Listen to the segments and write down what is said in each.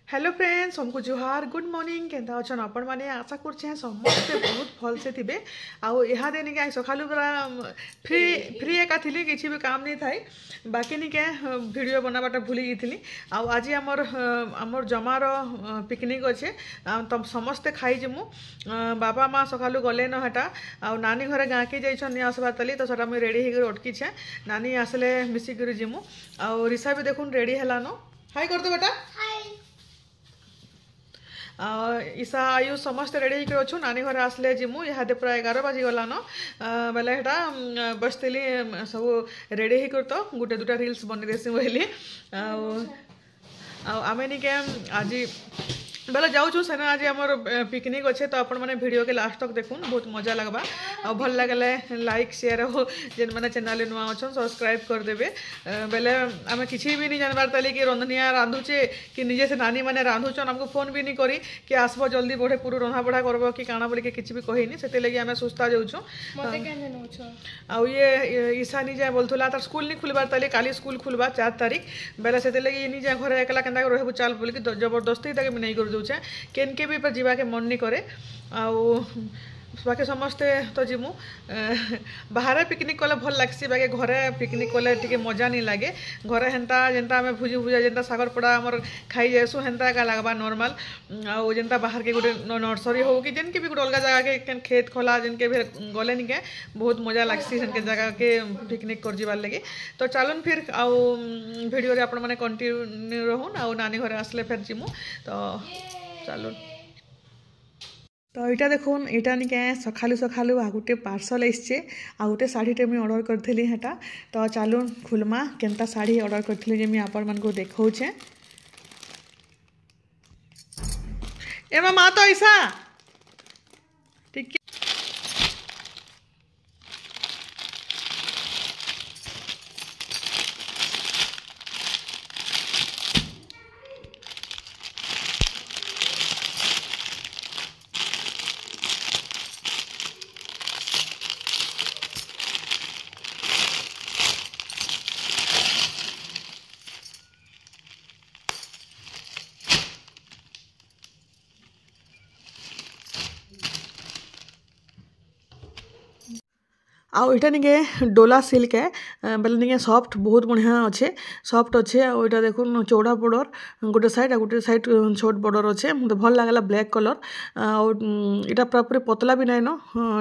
Hello friends, हमको जुहार good morning Kenta अच्छन आपण माने आशा करछे समस्ते बहुत भल से थिबे। आउ यहाँ देनी के सकालू पूरा फ्री फ्री एका थिली किछि भी काम नहीं थाई बाकी नहीं के वीडियो बनाबाटा भूली गई। आउ आज आमर जमार पिकनिक अच्छे तम समस्ते खाई जिमु। बापा माँ सकालू गले न हेटा आउ नानी घरे गाँ के जाइछन नि आसबार तली तो सेटा मुई रेडी होकर अटकी छे। नानी आसले मिसिक जिमु। आउ रिसा भी देखुन रेडी हेलानो। हाय कर दो बेटा। ईसा आयु समस्त रेडी होकर अच्छु। नानी घर आसले जिमु यहाँ पूरा 11 बाजी गलान बेले हेटा बसती सब रेडी होकर तो गोटे दुटा रिल्स बनी देसी बोली आम निके आज बेले जाऊँ सेना आज आमर पिकनिक अच्छे तो आपण मैंने वीडियो के लास्ट तक देखुन बहुत मजा लगवा आ भल लगे लाइक शेयर हो जेन मैंने चैनल नुआ अच्छन सब्सक्राइब करदेवे। बेले आम किसी भी नहीं जानबार तली कि रंधनिया रांधुचे कि निजे से नानी मैंने रांधुचन आमको फोन भी नहीं करी कि आसब जल्दी बढ़े पूरा रंधा बढ़ा करब कि काଣା बोल के किसी भी कहनी से लगी आम सुस्ता जाऊँ। ये ईशा निजे बोलूला तार स्कूल नहीं खुलबार तली काली स्कूल खुलबा 4 तारीख बेले से लगी निजे घर एकला के रहबू चाल बोल कि जबरदस्ती तक नहीं कर दूचे केन के भी जीवा के मन नहीं करे। बाकी समस्ते तो जिमु बाहर पिकनिक कले भल लगसी बाकी घरे पिकनिक कले टिके मजा नहीं लगे। घरे हेन्ता जेनता आम भुजी भुजा जेनता सागर पड़ा आमर खाई जासु हेन्ता का लगवा नॉर्मल आउ जेनता बाहर के गोटे नर्सरी हो कि जेन के भी गोटे अलग जगह के खेत खोला जेन के भी गले नहीं के बहुत मजा लगसी सेन के जगह के पिकनिक कर जीवार लगे। तो चलन फिर आउ वीडियो रे आपण माने कंटिन्यू रहून आउ नानी घरे आसले फिर जिमु तो चलो। तो यहाँ देखुन यहाँ निके सकालू सकालू आ गोटे पार्सल आसचे आ गोटे शाढ़ीटे मुझे ऑर्डर करी हेटा तो चलून खुलमा केनता शाढ़ी ऑर्डर करी जे मुझे आपण मानक देखौछे। एमा माँ तो ऐसा ठीक आउ इटा निके डोला सिल्क है बेले निके सॉफ्ट बहुत बढ़िया अच्छे सॉफ्ट अच्छे। आउ इटा देखुन चौड़ा बॉर्डर गोटे साइड छोट बॉर्डर अच्छे मत भल लगला ब्लैक कलर आउ इटा पूरा पतला भी नाइन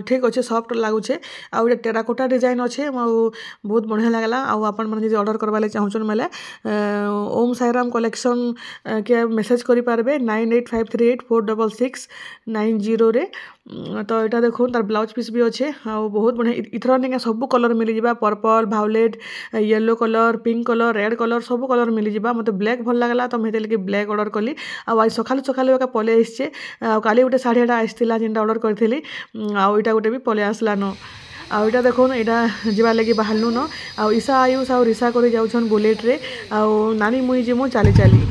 ठीक अच्छे सॉफ्ट लगुचे। आउ इटा टेराकोटा डिजाइन अच्छे आउ बहुत बढ़िया लगला। आउ आपण माने जे ऑर्डर करबा ले चाहछन मेले ओम साईराम कलेक्शन के मेसेज करि पारबे 9853846690 रे। तो यहाँ देखो तार ब्लाउज पीस भी अच्छे आउ बहुत बढ़िया इथर निके सब कलर मिल जावा purple violet yellow colour pink colour red colour सब कलर मिल जावा। मत ब्लैक भल लगला तो मुझे लगे ब्लैक ऑर्डर कली आज सकालू सकालू एका पले आसचे काली गोटे शाढ़ीटा आसला जेनटा ऑर्डर करी आउ इटा गोटे भी पले आसलान। आउ इटा देखो यहाँ जीवार लगे बाहरलु न आउ ईशा आयुष आउ रिसा कर जाऊन बुलेट रे आउ नानी मुई जिमु चाली चाली।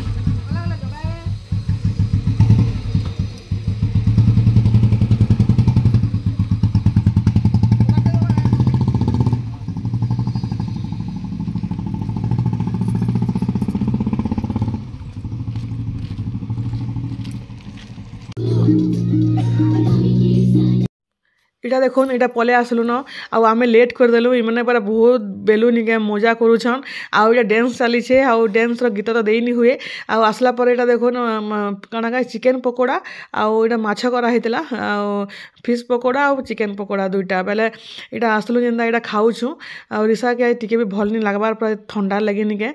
इटा देखो इटा पले आसलु न आउ आमे लेट करदेलु इमने पूरा बहुत बेलु निके मजा करूछन आउ इटा डांस चली छे आउ डांस रो गीत तो देई नी हुए आउ आसला पर इटा देखो न काना का चिकन पकोड़ा आउ इटा माछ करा हेतला आउ फिश पकोड़ा आउ चिकन पकोड़ा दुईटा बेले इटा आसलु जेंदा इटा खाउछु आउ रिसा के टिके भी भल नी लागबार पूरा ठंडा लगे निके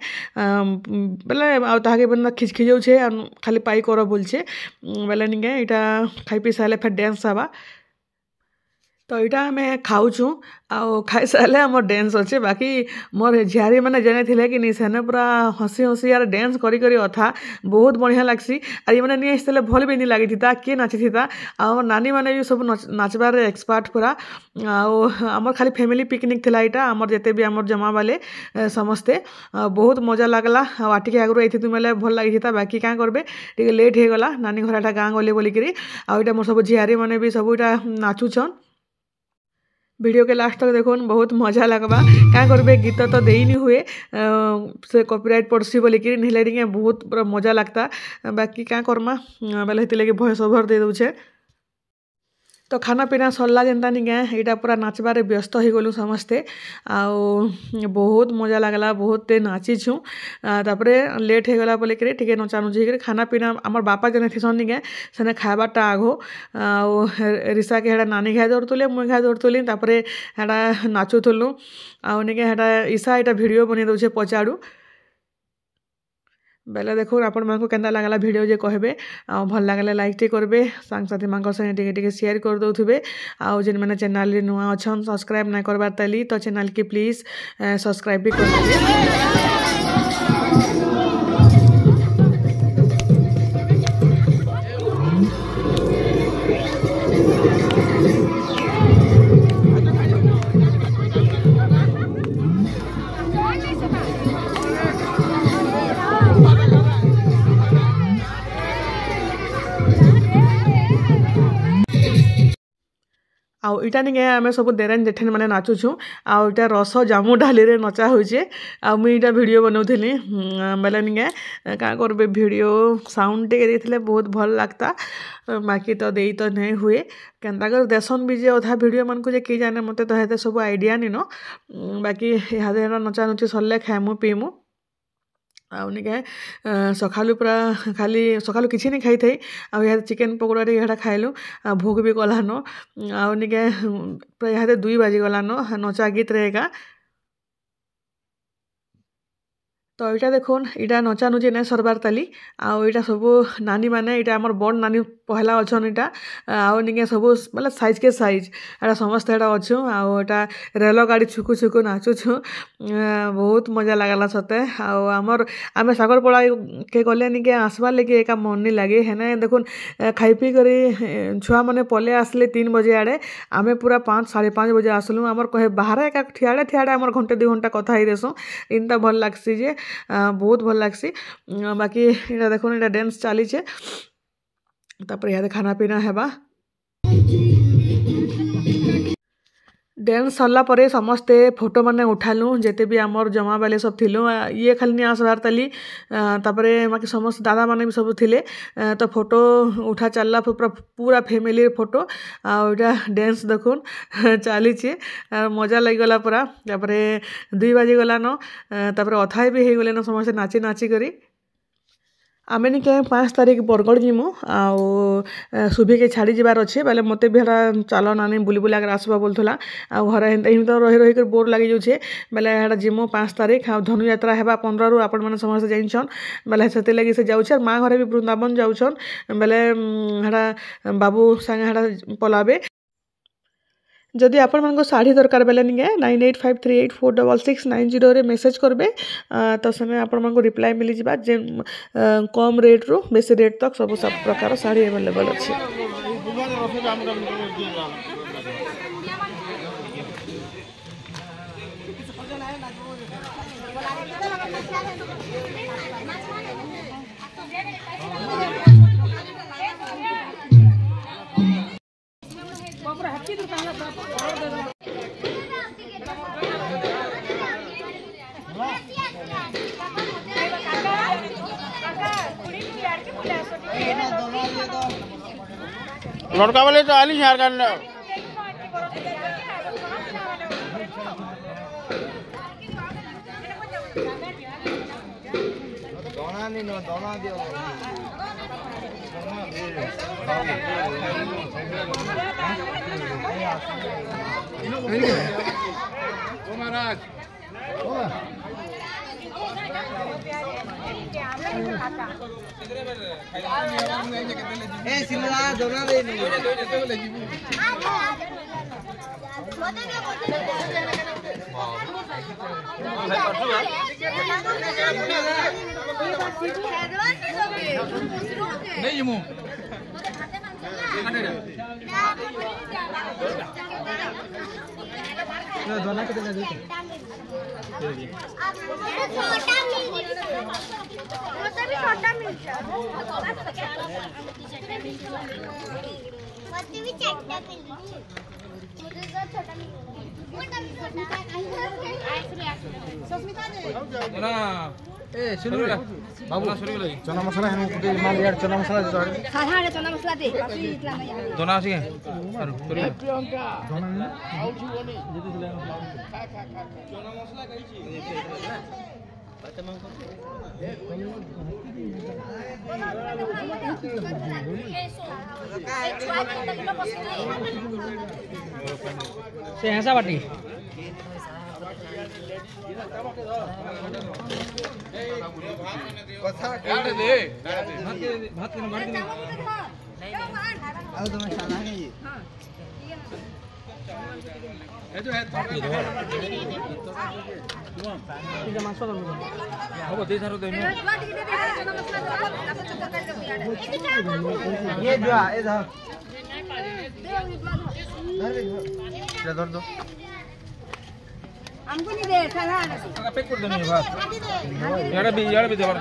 बेले आउ ताके बन खिचखिजौ छे खाली पाई करो बोलछे बेले निके इटा खाई पी साले फिर डांस आबा। तो यहाँ आम खाऊँ आउ खाई सारे आम डांस अच्छे बाकी मोर झियारी मैंने जाने थे कि सेने पूरा हसी हसी यार डांस करी करी अथा बहुत बढ़िया लगसी और ये मैंने नहीं आसते भल भी नहीं लगी था किए नाची था आम नानी मैंने भी सब नाचबार एक्सपर्ट पूरा आमर खाली फैमिली पिकनिक थिला इटा आमर जेते भी आमर जमा वाले समस्ते बहुत मजा लगला आटिके आगु आई तुम भल लगी था बाकी क्या करबे टे लेट हो गला नानी घरटा गाँ गले बोलिकी आउ इटा मोर सब झियारी मैंने भी सब इटा नाचुछन। वीडियो के लास्ट तक देखुन बहुत मजा लगवा क्या करबे गीत तो देनी हुए से कॉपीराइट पड़सी बोलिकी हेल्ले टिके बहुत पूरा मजा लगता बाकी क्या करमा बेले हेती लगे वॉइस ओवर दे दूचे तो खाना पीना सरला जेनता निके यहाँ पूरा नाचबार व्यस्त हो गलु समस्ते आउ बहुत मजा लगला बहुत नाचिछुँ तापर लेट हो गला बोलिक टे नचानुची कर खाना पीना आमर बापा जने थीसन निके सेने खाबाटा आगो आउ रिसा के हेड़ा नानी घाय धरतुले मुई घाय धरतुली तापर हेड़ा नाचुथुलु आउ निके हेड़ा ईसा यहाँ वीडियो बने दौचे पचाड़ू बेले देखो आपण मानक केंदा लागला वीडियो जे कहबे आ भल लागले लाइक टे करबे संग साथी मानक संगे टिके टिके शेयर कर दउथबे आ जेन माने चैनल रे नुआ अछन सब्सक्राइब ना करबार तली तो चैनल के प्लीज सब्सक्राइब भी कर देबे आउ इटा निके आमे सब देरेन जेठन माने नाचुछु आउ इटा रस जामु डाली रे नचा होइचे आ मुई इटा वीडियो बनौथिली बेले निके का करबे वीडियो साउंड टे देथिले बहुत भल लागता बाकी तो देई तो नहीं हुए केंता कर देसन भी जे अधा वीडियो मन को जे की जाने मते तो हेते सब आइडिया नी नो बाकी हादे नचा नुची सरले खाइमु पीमु आउ निके सखालु पूरा खाली सखालु किसी नहीं खाई थी आ यहाँ चिकेन पकोड़ा यहाँ खाइलु भोग भी गलान आउ निके पूरा यहाँ 2 बाजी गलान नचा गीत रहेगा तो यहाँ देखुन यहाँ नचा नुची नहीं सरबार ताली आउ यहाँ सब नानी माने यहाँ आमर बड़ नानी पहला अच्छन यहाँ आउ निके सब मतलब साइज के साइज यहाँ समस्त यहाँ अच्छु आउ यहाँ रेल गाड़ी छुकु छुकु नाचुछु बहुत मजा लगला सते आउ आमर आमे सागरपड़ा के गले निके आसबार लगे एका मन नहीं लगे हेने देखुन खाई पी करी छुआ मैंने पले आसले 3 बजे आड़े आमे पूरा 5 साढ़े 5 बजे आसलु आमर कहे बाहर एका ठियाड़े ठियाड़े आमर घंटे 2 घंटा कथा ही देसु इनता भल लागसी जे बहुत भल लागसी बाकी यहाँ देखो यहाँ डांस चली तापर यहाँ खाना पीना हेबा डांस सरला परे समस्ते फोटो माने उठालु जेते भी आमर जमा बेले सब थिलु ये खाली नहीं आसबार ताली तापर बाकी समस्त दादा माने भी सब थिले तो फोटो उठा चलला पूरा फैमिली फोटो आउटा डांस देखुन चली मजा लग गला पूरा तापर 2 बाजी गलान तापर अथाई भी हो गले समस्ते नाची नाची करी आमे निके 5 तारीख बरगढ़ जीमु आउ सुभी के छाड़ी जबार अच्छे बेले मते भी हेड़ा चलो नानी बुली बुला कर आसबा बोलथला आ घर एम तो रही रही कर बोर लगी जाऊे बेले हेड़ा जीमु 5 तारीख आ धनु यात्रा हेबा 15 रु आपण माने समस्त जाइछन बेले से लगी से जाउछन माँ घरे भी वृंदावन जाउछन बेले हेड़ा बाबू संगे हेड़ा पलाबे जदि आपण मानको साड़ी दरकार बेले निके 9853846690 रे मेसेज करबे तो समय आपण मानको रिप्लाई मिली जिबा जे कम रेट रो बेसी रेट तक सब प्रकार साड़ी अवेलेबल अछि लड़का वाले तो आली यार करना दोना नहीं नो दोना दियो ओ महाराज ए सिमला दोना दे नहीं नहीं मुंह दोना के देना दे छोटा मिल बाबू चना मसाला है कुटे माल यार चना मसाला दे हां रे चना मसाला दे इतना नहीं दोना आसी के अरे प्रियंका दोना नहीं आउची बोली चना मसाला कहि से ऐसा बाटी कथा काट दे भात के मार दे आओ तुम्हें साला है ये हां ये जो है ये मांस दो हो दे थारो दे ये जो है इधर धर दो हमको नहीं दे साला का पैक कर दो नहीं बात यार भी दे बार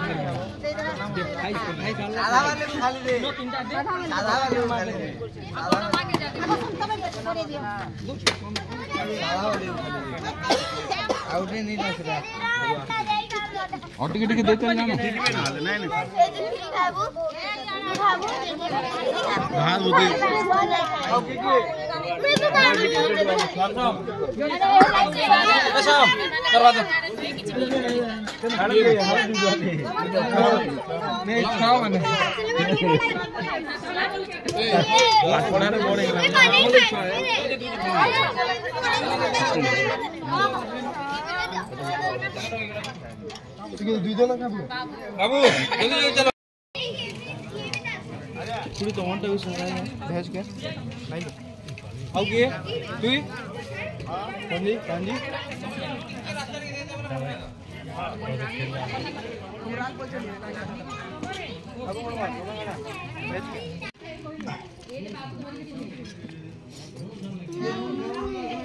आधा वाले खाली दे आधा वाले खाली दे आधा वाले आउट नहीं ना सर और टिकट के देते हैं ना नहीं बाबू हां वो दे अच्छा करवा दो नहीं खाओ मैंने बाबू जल्दी चलो पूरी तो ऑन टाइम से भेज के नहीं आओ के तू कांजी कांजी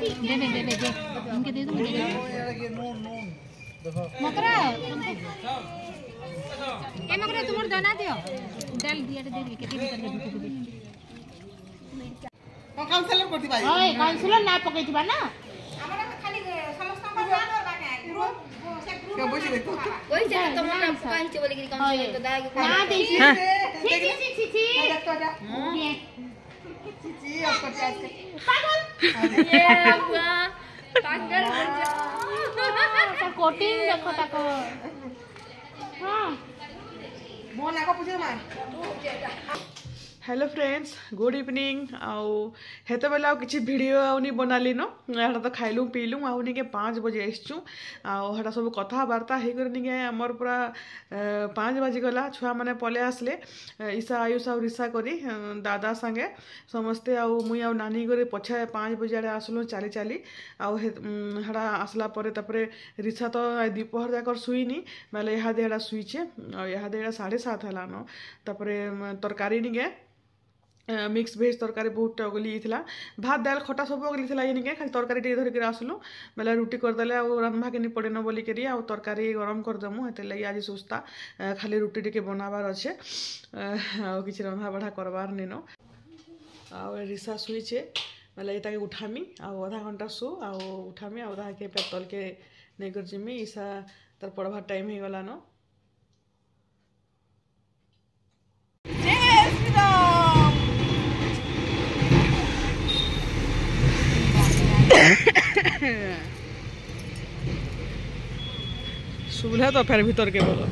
दे इनके दे दो मकरा ए मकरा तुम दाना दियो डाल दिया दे दे केते करके दुख दे काउंसलर करती भाई ओए काउंसलर ना पकैतिबा ना हमरा खाली समस्त को जान और बाके पूरा के बोझ देखो ओइ जे तुम ना काहे बोले कि काउंसलर तो दाग ना दे छी छी ये पागल कोटिंग देखो ताको हां मोन आको पूछे मां हेलो फ्रेंड्स गुड इवनिंग आउ हेते बेला किसी वीडियो आउनी बनाली न एटा तो खाइलु पीलु आउनी के 5 बजे आइछु आउ हेटा सब कथाबार्ता हे करनी के हमर पूरा 5 बजे गला छुआ माने पले आसले ईसा आयुष और ऋषा करी दादा संगे समस्ते आउ मुई आउ नानी करे पछे 5 बजे आड़े आसलु चाली चाली आउ हेटा आसला परे तपरे ऋषा तो दोपहर जाकर सुईनी बेले यहाँ देड़ा सुईचे यहाँ देड़ा 7:30 हला न तपरे तरकारी निगे मिक्स भेज तरकारी बहुत अगली थी भात दाल खटा सब अगली थी ये खाली तरकारी टे धरिक आसलु बेले रुटी करदे रंधा के नहीं पड़ेन बोलिक तरकारी गरम करदेमु हेतु आज सुस्ता खाली रुटी टे बनाबार अच्छे कि रंधा बढ़ा करबार नीन आ ऋषा शुईचे बेले ये उठामी आधा घंटा शु उठामी आधा के तल के नहीं कर जिमी ईसा तार पढ़वार टाइम हो गला न सुबह तो फिर भीतर के बोलो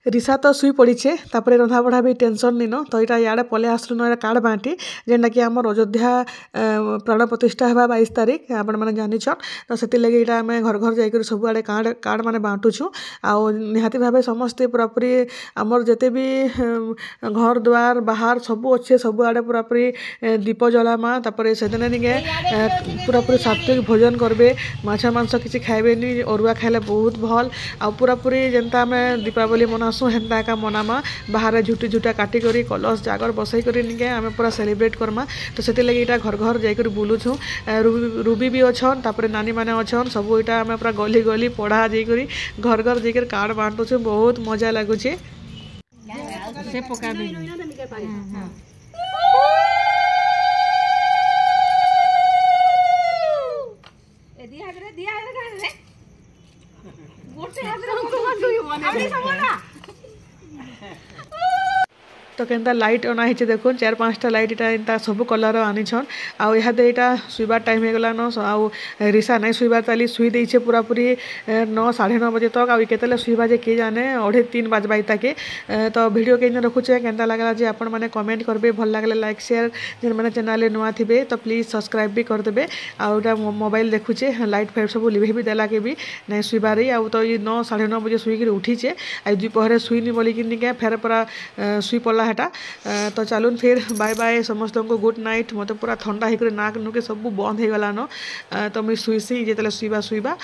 ऋषा तो शुई पड़ीचे तापर रंधा बढ़ा भी टेंशन नीन तो यहाँ इे पले आसलुन कार्ड बांटी जेनटा कि आम अयोध्या प्राण प्रतिष्ठा है 22 तारीख आपण मैंने जानिछन तो से लगे यहाँ आम घर घर जाकर सबुआड़े कार्ड मैंने बांटुछु आउ निहाती भाव समस्ते पूरापूरी आमर जिते भी घर द्वार बाहर सबू अच्छे सबुआड़े पूरापूरी दीप जलामा तापर से दिन निके पूरापूरी सात्विक भोजन करबे माछ मांस किसी खाइबे अरुआ खाइले बहुत भल आ पूरापूरी जेनता आम दीपावली मना हेन्ता का मनामा बाहर झुटी झुटा काटी करी कलश जागर बसई करी निके आमे पूरा सेलिब्रेट करमा तो से लगे यहाँ घर घर जाकर बुलुछु रूबी भी अच्छन तापर नानी माने अच्छन सब यहाँ आमे पूरा गली गली पढ़ा जाकर घर घर जाकर कार्ड बांटुछु बहुत मजा लगुचे से पका तो केनता लाइट अना है देखो 4-5टा लाइट इटा इंता सब कलर आनीछन आउ इहादे इटा सुइबार टाइम हो गला न आउ रिसा नहीं सुइबार ताली सुई देइछे पूरा पूरी 9-9:30 बजे तक आउ केतले सुइबा जे के जाने 2:30 बाजबाई ताके। तो वीडियो के रखुचे केनता लागला जे आपण माने कमेंट करबे भल लागले लाइक शेयर जेन माने चैनल नुआ थिबे तो प्लीज सब्सक्राइब भी कर देबे। आउ इटा मोबाइल देखुचे लाइट फाइट सब लिभे भी देला के भी नहीं सुइबारे आउ तो ये 9-9:30 बजे सुई के उठीचे आ दुपहर सुईनी बोली कि फेर पूरा सुई पड़ला हेटा। तो चलून फिर बाय बाय समस्त को गुड नाइट। मत पूरा ठंडा होकर नाक नुके सब बंद हो गलान तो मुझे शुईसी जिते शुवा